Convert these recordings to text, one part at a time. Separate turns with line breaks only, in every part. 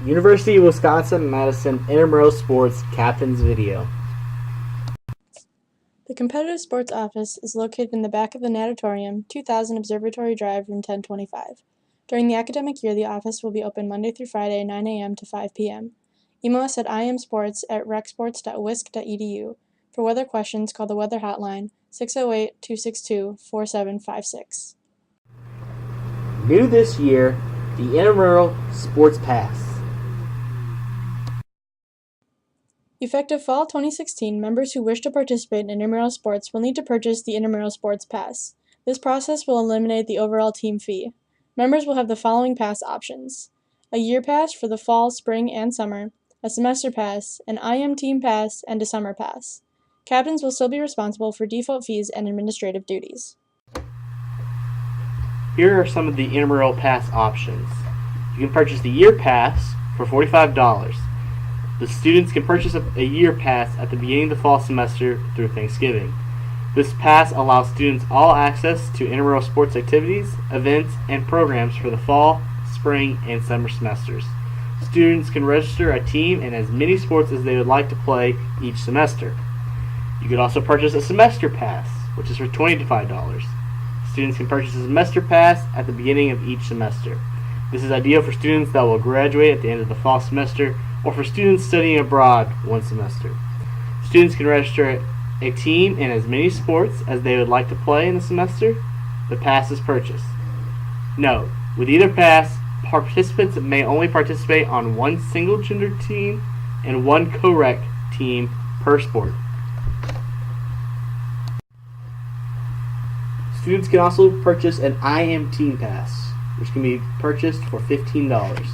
University of Wisconsin-Madison Intramural Sports Captain's Video.
The Competitive Sports Office is located in the back of the Natatorium, 2000 Observatory Drive, room 1025. During the academic year, the office will be open Monday through Friday, 9 a.m. to 5 p.m. Email us at imsports@recsports.wisc.edu. For weather questions, call the weather hotline, 608-262-4756.
New this year, the Intramural Sports Pass.
Effective fall 2016, members who wish to participate in intramural sports will need to purchase the Intramural Sports Pass. This process will eliminate the overall team fee. Members will have the following pass options: a year pass for the fall, spring, and summer, a semester pass, an IM team pass, and a summer pass. Captains will still be responsible for default fees and administrative duties.
Here are some of the Intramural Pass options. You can purchase the year pass for $45. The students can purchase a year pass at the beginning of the fall semester through Thanksgiving. This pass allows students all access to intramural sports activities, events, and programs for the fall, spring, and summer semesters. Students can register a team in as many sports as they would like to play each semester. You could also purchase a semester pass, which is for $25. Students can purchase a semester pass at the beginning of each semester. This is ideal for students that will graduate at the end of the fall semester or for students studying abroad one semester. Students can register a team in as many sports as they would like to play in the semester. The pass is purchased. Note, with either pass, participants may only participate on one single gender team and one co-rec team per sport. Students can also purchase an IM Team Pass, which can be purchased for $15.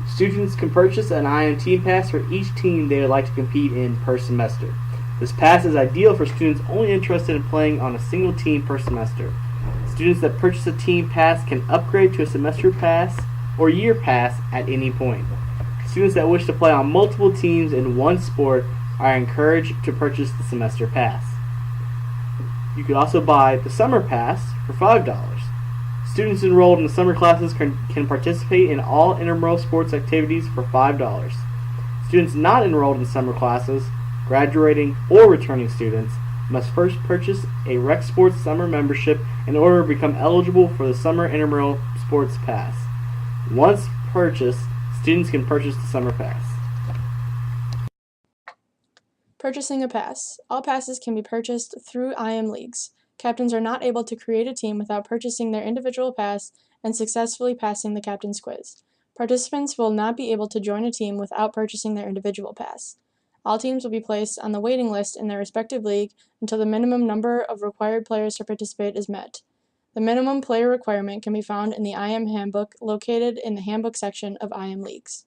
Students can purchase an IM Team Pass for each team they would like to compete in per semester. This pass is ideal for students only interested in playing on a single team per semester. Students that purchase a team pass can upgrade to a semester pass or year pass at any point. Students that wish to play on multiple teams in one sport are encouraged to purchase the semester pass. You could also buy the summer pass for $5. Students enrolled in the summer classes can participate in all intramural sports activities for $5. Students not enrolled in summer classes, graduating or returning students, must first purchase a Rec Sports summer membership in order to become eligible for the summer intramural sports pass. Once purchased, students can purchase the summer pass.
Purchasing a pass. All passes can be purchased through IM leagues. Captains are not able to create a team without purchasing their individual pass and successfully passing the captain's quiz. Participants will not be able to join a team without purchasing their individual pass. All teams will be placed on the waiting list in their respective league until the minimum number of required players to participate is met. The minimum player requirement can be found in the IM handbook located in the handbook section of IM leagues.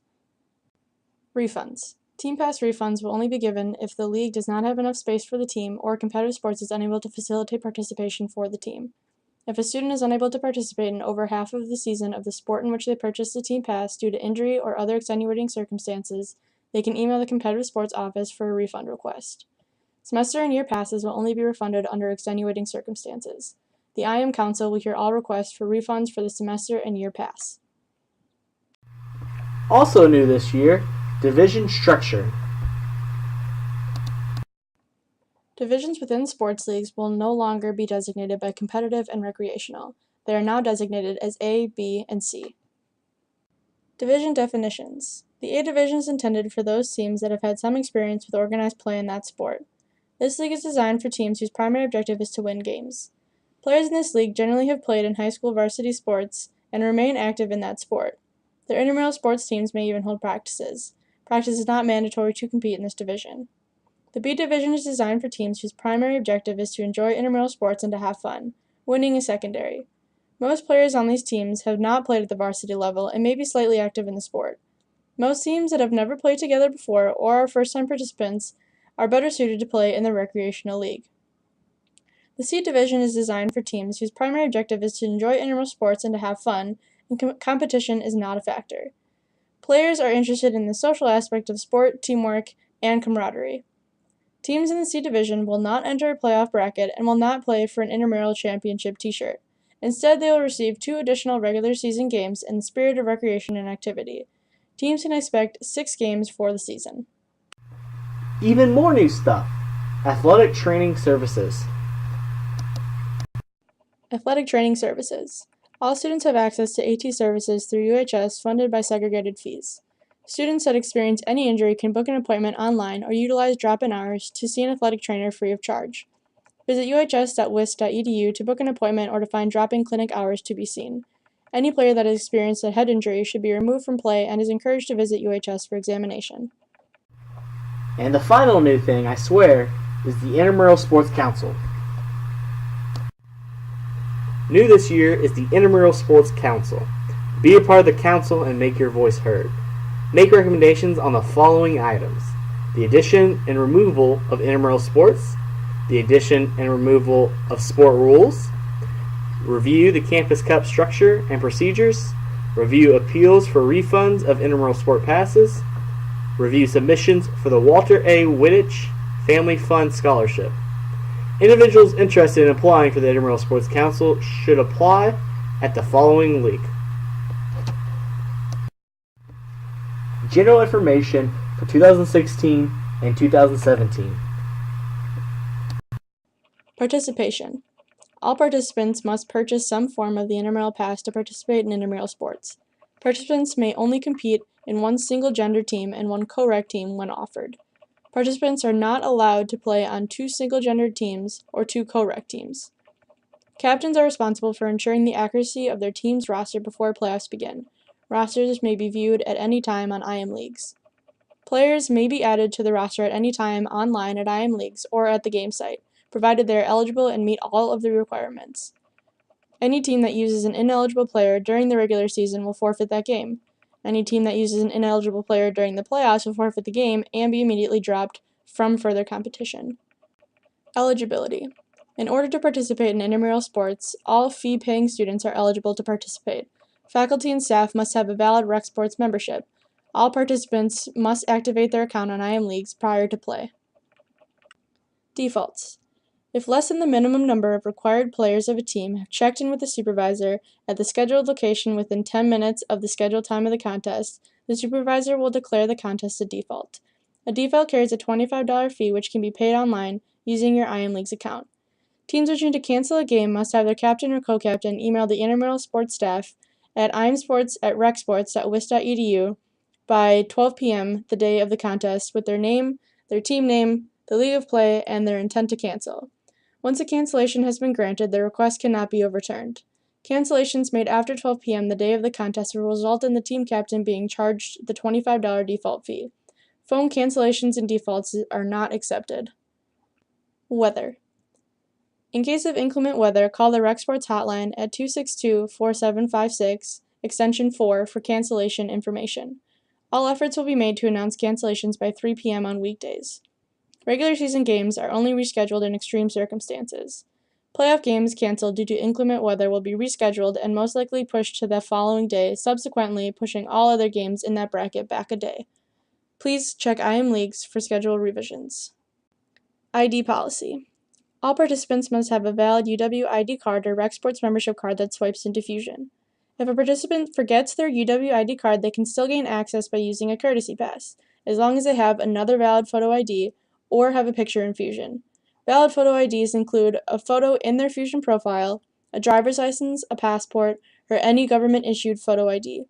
Refunds. Team pass refunds will only be given if the league does not have enough space for the team or competitive sports is unable to facilitate participation for the team. If a student is unable to participate in over half of the season of the sport in which they purchased the team pass due to injury or other extenuating circumstances, they can email the competitive sports office for a refund request. Semester and year passes will only be refunded under extenuating circumstances. The IM Council will hear all requests for refunds for the semester and year pass.
Also new this year, division structure.
Divisions within sports leagues will no longer be designated by competitive and recreational. They are now designated as A, B, and C. Division definitions. The A division is intended for those teams that have had some experience with organized play in that sport. This league is designed for teams whose primary objective is to win games. Players in this league generally have played in high school varsity sports and remain active in that sport. Their intramural sports teams may even hold practices. Practice is not mandatory to compete in this division. The B division is designed for teams whose primary objective is to enjoy intramural sports and to have fun. Winning is secondary. Most players on these teams have not played at the varsity level and may be slightly active in the sport. Most teams that have never played together before or are first-time participants are better suited to play in the recreational league. The C division is designed for teams whose primary objective is to enjoy intramural sports and to have fun, and competition is not a factor. Players are interested in the social aspect of sport, teamwork, and camaraderie. Teams in the C division will not enter a playoff bracket and will not play for an intramural championship t-shirt. Instead, they will receive 2 additional regular season games in the spirit of recreation and activity. Teams can expect 6 games for the season.
Even more new stuff. Athletic training services.
Athletic training services. All students have access to AT services through UHS funded by segregated fees. Students that experience any injury can book an appointment online or utilize drop-in hours to see an athletic trainer free of charge. Visit uhs.wisc.edu to book an appointment or to find drop-in clinic hours to be seen. Any player that has experienced a head injury should be removed from play and is encouraged to visit UHS for examination.
And the final new thing, I swear, is the Intramural Sports Council. New this year is the Intramural Sports Council. Be a part of the council and make your voice heard. Make recommendations on the following items: the addition and removal of intramural sports, the addition and removal of sport rules, review the Campus Cup structure and procedures, review appeals for refunds of intramural sport passes, review submissions for the Walter A. Wittich Family Fund Scholarship. Individuals interested in applying for the Intramural Sports Council should apply at the following link. General information for 2016 and 2017.
Participation. All participants must purchase some form of the intramural pass to participate in intramural sports. Participants may only compete in one single-gender team and one co-rec team when offered. Participants are not allowed to play on 2 single-gendered teams or 2 co-rec teams. Captains are responsible for ensuring the accuracy of their team's roster before playoffs begin. Rosters may be viewed at any time on IM Leagues. Players may be added to the roster at any time online at IM Leagues or at the game site, provided they are eligible and meet all of the requirements. Any team that uses an ineligible player during the regular season will forfeit that game. Any team that uses an ineligible player during the playoffs will forfeit the game and be immediately dropped from further competition. Eligibility. In order to participate in intramural sports, all fee-paying students are eligible to participate. Faculty and staff must have a valid rec sports membership. All participants must activate their account on IM Leagues prior to play. Defaults. If less than the minimum number of required players of a team have checked in with the supervisor at the scheduled location within 10 minutes of the scheduled time of the contest, the supervisor will declare the contest a default. A default carries a $25 fee which can be paid online using your IM Leagues account. Teams wishing to cancel a game must have their captain or co-captain email the intramural sports staff at imsports@recsports.wisc.edu by 12 p.m. the day of the contest with their name, their team name, the league of play, and their intent to cancel. Once a cancellation has been granted, the request cannot be overturned. Cancellations made after 12 p.m. the day of the contest will result in the team captain being charged the $25 default fee. Phone cancellations and defaults are not accepted. Weather. In case of inclement weather, call the Rec Sports hotline at 262-4756, extension 4 for cancellation information. All efforts will be made to announce cancellations by 3 p.m. on weekdays. Regular season games are only rescheduled in extreme circumstances. Playoff games canceled due to inclement weather will be rescheduled and most likely pushed to the following day, subsequently pushing all other games in that bracket back a day. Please check IM Leagues for schedule revisions. ID policy. All participants must have a valid UW ID card or Rec Sports membership card that swipes into Fusion. If a participant forgets their UW ID card, they can still gain access by using a courtesy pass, as long as they have another valid photo ID or have a picture in Fusion. Valid photo IDs include a photo in their Fusion profile, a driver's license, a passport, or any government-issued photo ID.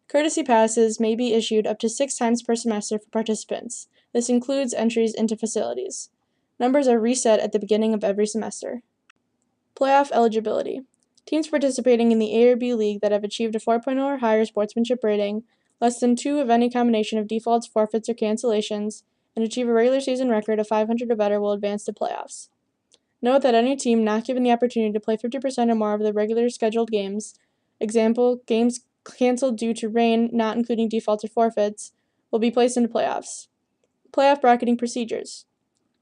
Courtesy passes may be issued up to 6 times per semester for participants. This includes entries into facilities. Numbers are reset at the beginning of every semester. Playoff eligibility. Teams participating in the A or B league that have achieved a 4.0 or higher sportsmanship rating, less than 2 of any combination of defaults, forfeits, or cancellations, and achieve a regular season record of 500 or better will advance to playoffs. Note that any team not given the opportunity to play 50% or more of the regular scheduled games, example, games canceled due to rain, not including defaults or forfeits, will be placed into playoffs. Playoff bracketing procedures.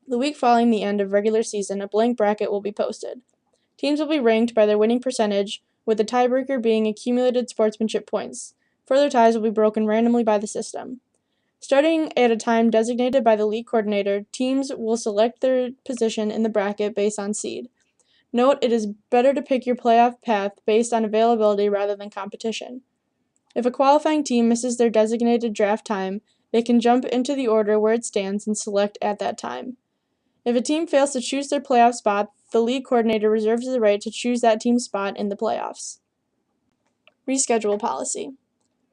The week following the end of regular season, a blank bracket will be posted. Teams will be ranked by their winning percentage, with the tiebreaker being accumulated sportsmanship points. Further ties will be broken randomly by the system. Starting at a time designated by the league coordinator, teams will select their position in the bracket based on seed. Note, it is better to pick your playoff path based on availability rather than competition. If a qualifying team misses their designated draft time, they can jump into the order where it stands and select at that time. If a team fails to choose their playoff spot, the league coordinator reserves the right to choose that team's spot in the playoffs. Reschedule policy.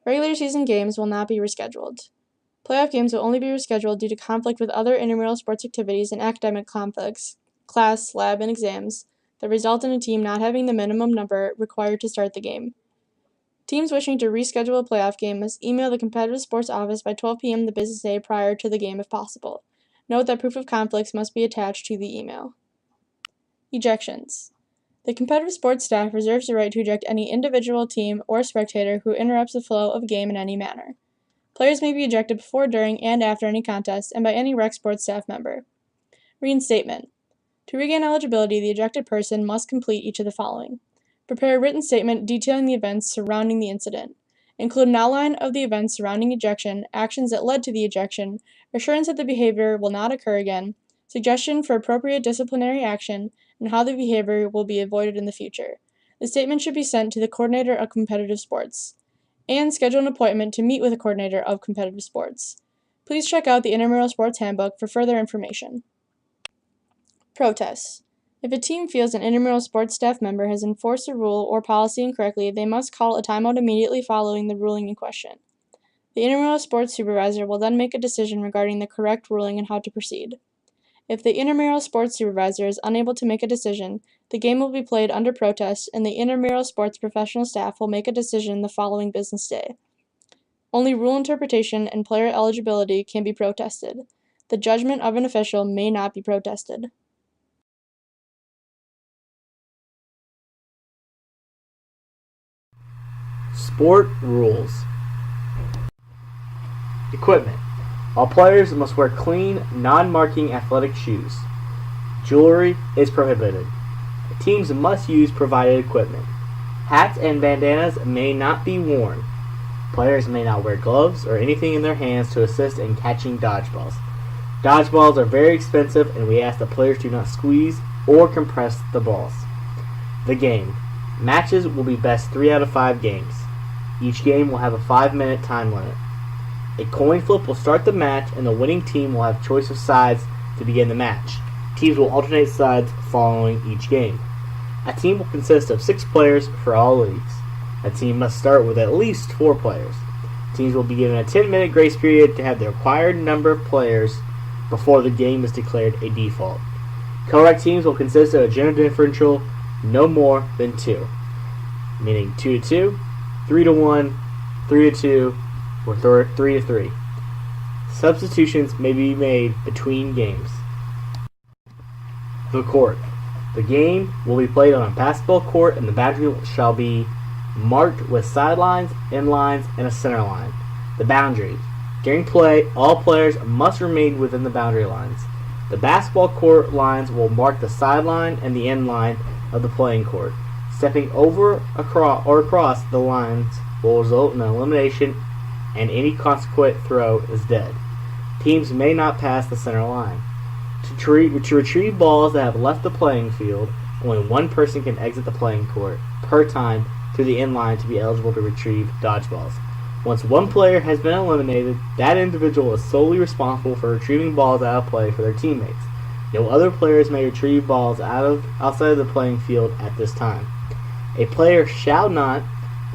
Regular season games will not be rescheduled. Playoff games will only be rescheduled due to conflict with other intramural sports activities and academic conflicts, class, lab, and exams, that result in a team not having the minimum number required to start the game. Teams wishing to reschedule a playoff game must email the competitive sports office by 12 p.m. the business day prior to the game if possible. Note that proof of conflicts must be attached to the email. Ejections. The competitive sports staff reserves the right to eject any individual, team, or spectator who interrupts the flow of a game in any manner. Players may be ejected before, during, and after any contest, and by any rec sports staff member. Reinstatement. To regain eligibility, the ejected person must complete each of the following. Prepare a written statement detailing the events surrounding the incident. Include an outline of the events surrounding ejection, actions that led to the ejection, assurance that the behavior will not occur again, suggestion for appropriate disciplinary action, and how the behavior will be avoided in the future. The statement should be sent to the coordinator of competitive sports. And schedule an appointment to meet with a coordinator of competitive sports. Please check out the Intramural Sports Handbook for further information. Protests. If a team feels an intramural sports staff member has enforced a rule or policy incorrectly, they must call a timeout immediately following the ruling in question. The intramural sports supervisor will then make a decision regarding the correct ruling and how to proceed. If the intramural sports supervisor is unable to make a decision, the game will be played under protest, and the intramural sports professional staff will make a decision the following business day. Only rule interpretation and player eligibility can be protested. The judgment of an official may not be protested.
Sport rules. Equipment. All players must wear clean, non-marking athletic shoes. Jewelry is prohibited. Teams must use provided equipment. Hats and bandanas may not be worn. Players may not wear gloves or anything in their hands to assist in catching dodgeballs. Dodgeballs are very expensive, and we ask that players do not squeeze or compress the balls. The game. Matches will be best 3 out of 5 games. Each game will have a 5-minute time limit. A coin flip will start the match, and the winning team will have choice of sides to begin the match. Teams will alternate sides following each game. A team will consist of 6 players for all leagues. A team must start with at least 4 players. Teams will be given a 10-minute grace period to have the required number of players before the game is declared a default. Co-rec teams will consist of a gender differential no more than 2, meaning 2-2, 3-1, 3-2, or 3-3. Substitutions may be made between games. The court. The game will be played on a basketball court, and the boundary shall be marked with sidelines, end lines, and a center line. The boundary. During play, all players must remain within the boundary lines. The basketball court lines will mark the sideline and the end line of the playing court. Stepping over across the lines will result in an elimination, and any consequent throw is dead. Teams may not pass the center line. To retrieve balls that have left the playing field, only one person can exit the playing court per time through the end line to be eligible to retrieve dodgeballs. Once one player has been eliminated, that individual is solely responsible for retrieving balls out of play for their teammates. No other players may retrieve balls outside of the playing field at this time. A player shall not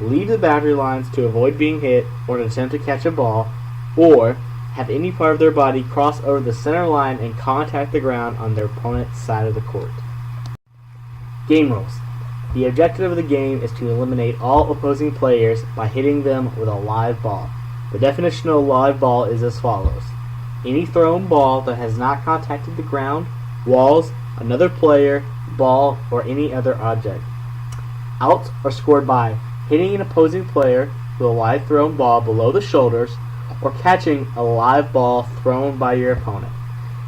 leave the boundary lines to avoid being hit or to attempt to catch a ball, or have any part of their body cross over the center line and contact the ground on their opponent's side of the court. Game rules. The objective of the game is to eliminate all opposing players by hitting them with a live ball. The definition of a live ball is as follows. Any thrown ball that has not contacted the ground, walls, another player, ball, or any other object. Outs are scored by hitting an opposing player with a live thrown ball below the shoulders, or catching a live ball thrown by your opponent.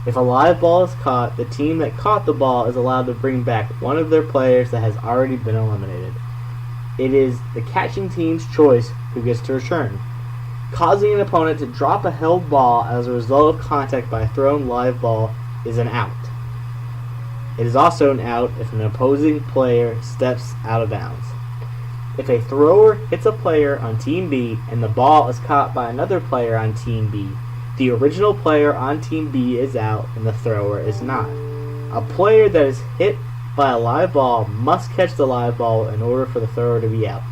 If a live ball is caught, the team that caught the ball is allowed to bring back one of their players that has already been eliminated. It is the catching team's choice who gets to return. Causing an opponent to drop a held ball as a result of contact by a thrown live ball is an out. It is also an out if an opposing player steps out of bounds. If a thrower hits a player on Team B and the ball is caught by another player on Team B, the original player on Team B is out and the thrower is not. A player that is hit by a live ball must catch the live ball in order for the thrower to be out.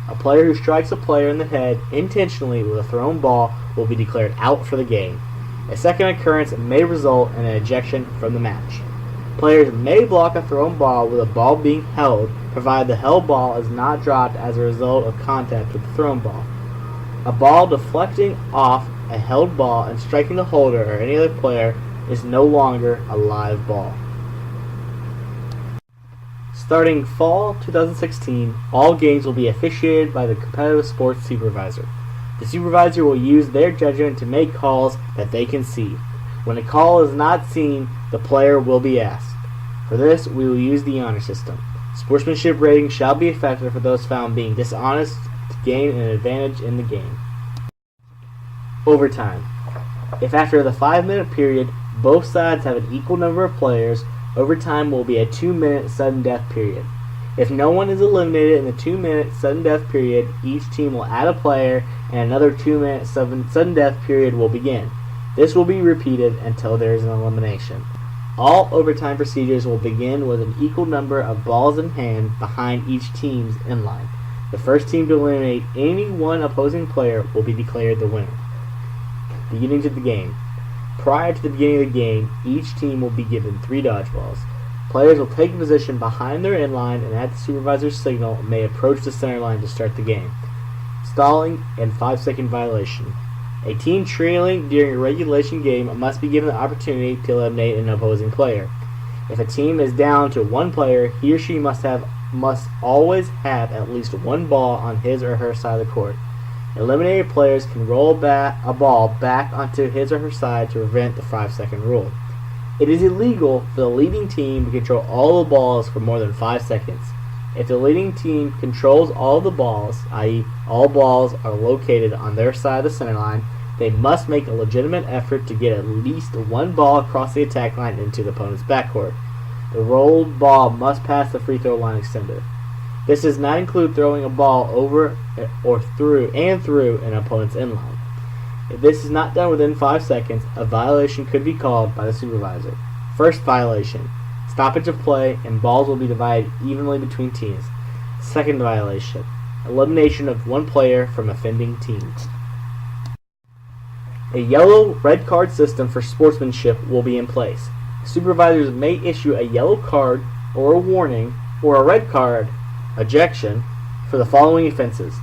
A player who strikes a player in the head intentionally with a thrown ball will be declared out for the game. A second occurrence may result in an ejection from the match. Players may block a thrown ball with a ball being held, provided the held ball is not dropped as a result of contact with the thrown ball. A ball deflecting off a held ball and striking the holder or any other player is no longer a live ball. Starting fall 2016, all games will be officiated by the competitive sports supervisor. The supervisor will use their judgment to make calls that they can see. When a call is not seen, the player will be asked. For this, we will use the honor system. Sportsmanship ratings shall be effective for those found being dishonest to gain an advantage in the game. Overtime. If after the 5-minute period, both sides have an equal number of players, overtime will be a 2-minute sudden death period. If no one is eliminated in the 2-minute sudden death period, each team will add a player and another 2-minute sudden death period will begin. This will be repeated until there is an elimination. All overtime procedures will begin with an equal number of balls in hand behind each team's inline. The first team to eliminate any one opposing player will be declared the winner. Beginning of the game. Prior to the beginning of the game, each team will be given 3 dodgeballs. Players will take a position behind their inline and at the supervisor's signal may approach the center line to start the game. Stalling and 5-second violation. A team trailing during a regulation game must be given the opportunity to eliminate an opposing player. If a team is down to 1 player, he or she must always have at least 1 ball on his or her side of the court. Eliminated players can roll a ball back onto his or her side to prevent the 5-second rule. It is illegal for the leading team to control all the balls for more than 5 seconds. If the leading team controls all the balls, i.e. all balls are located on their side of the center line, they must make a legitimate effort to get at least 1 ball across the attack line into the opponent's backcourt. The rolled ball must pass the free throw line extender. This does not include throwing a ball over or through an opponent's inline. If this is not done within 5 seconds, a violation could be called by the supervisor. First violation. Stoppage of play and balls will be divided evenly between teams. Second violation. Elimination of 1 player from offending teams. A yellow-red card system for sportsmanship will be in place. Supervisors may issue a yellow card or a warning or a red card, ejection, for the following offenses: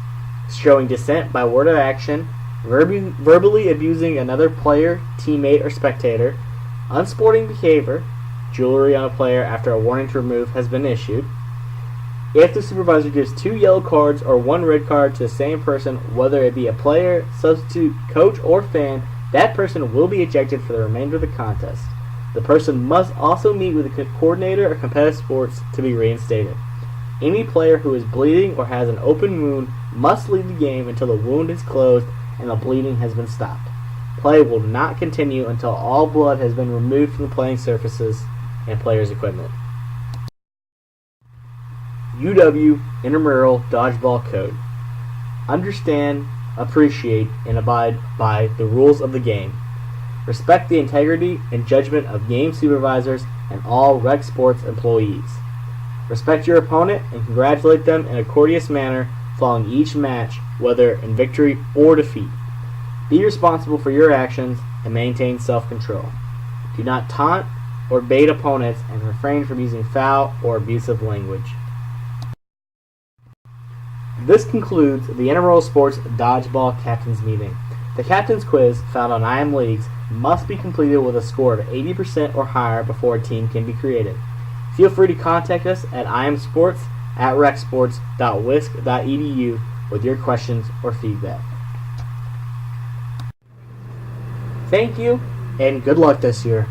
showing dissent by word of action, verbally abusing another player, teammate, or spectator, unsporting behavior, jewelry on a player after a warning to remove has been issued. If the supervisor gives 2 yellow cards or 1 red card to the same person, whether it be a player, substitute, coach, or fan, that person will be ejected for the remainder of the contest. The person must also meet with the coordinator of competitive sports to be reinstated. Any player who is bleeding or has an open wound must leave the game until the wound is closed and the bleeding has been stopped. Play will not continue until all blood has been removed from the playing surfaces and players' equipment. UW Intramural Dodgeball Code. Understand, appreciate, and abide by the rules of the game. Respect the integrity and judgment of game supervisors and all rec sports employees. Respect your opponent and congratulate them in a courteous manner following each match, whether in victory or defeat. Be responsible for your actions and maintain self-control. Do not taunt or bait opponents and refrain from using foul or abusive language. This concludes the Intramural Sports Dodgeball Captains Meeting. The Captains Quiz, found on IM Leagues, must be completed with a score of 80% or higher before a team can be created. Feel free to contact us at imsports@recsports.wisc.edu with your questions or feedback. Thank you, and good luck this year.